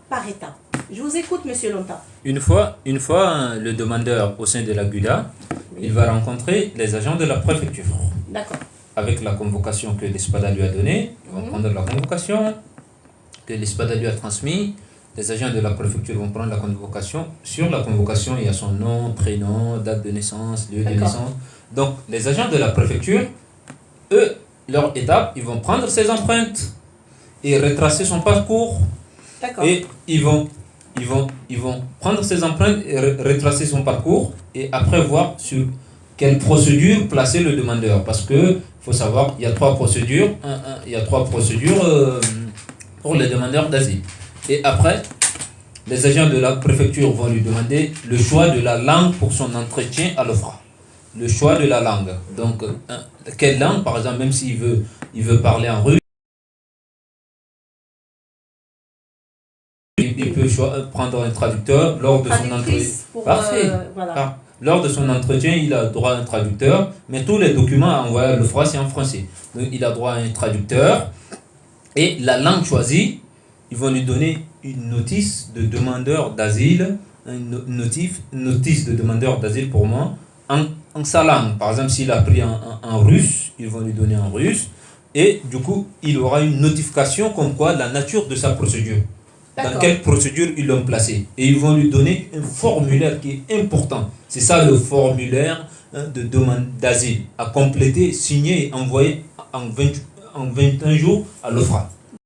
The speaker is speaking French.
par étapes. Je vous écoute, monsieur Lonta. Une fois, le demandeur au sein de la GUDA, il va rencontrer les agents de la préfecture. D'accord. Avec la convocation que l'ESPADA lui a donnée, ils vont prendre la convocation que l'ESPADA lui a transmise. Les agents de la préfecture vont prendre la convocation. Sur la convocation, il y a son nom, prénom, date de naissance, lieu de naissance. Donc, les agents de la préfecture, eux, leur étape, ils vont prendre ses empreintes et retracer son parcours. D'accord. Et ils vont prendre ses empreintes et retracer son parcours et après voir sur quelle procédure placer le demandeur. Parce que faut savoir, il y a trois procédures. Il y a trois procédures pour les demandeurs d'asile. Et après, les agents de la préfecture vont lui demander le choix de la langue pour son entretien à l'OFRA. Le choix de la langue. Donc, quelle langue, par exemple, même s'il veut parler en russe, il peut prendre un traducteur lors de son entretien. Parfait. Voilà. Lors de son entretien, il a droit à un traducteur, mais tous les documents à envoyer à l'OFRA, c'est en français. Donc, il a droit à un traducteur. Et la langue choisie, ils vont lui donner une notice de demandeur d'asile, une notice de demandeur d'asile pour moi, en sa langue. Par exemple, s'il a pris en russe, ils vont lui donner en russe. Et du coup, il aura une notification comme quoi la nature de sa procédure. Dans quelle procédure ils l'ont placé. Et ils vont lui donner un formulaire qui est important. C'est ça le formulaire de demande d'asile à compléter, signer et envoyer en 21 jours à l'OFRA.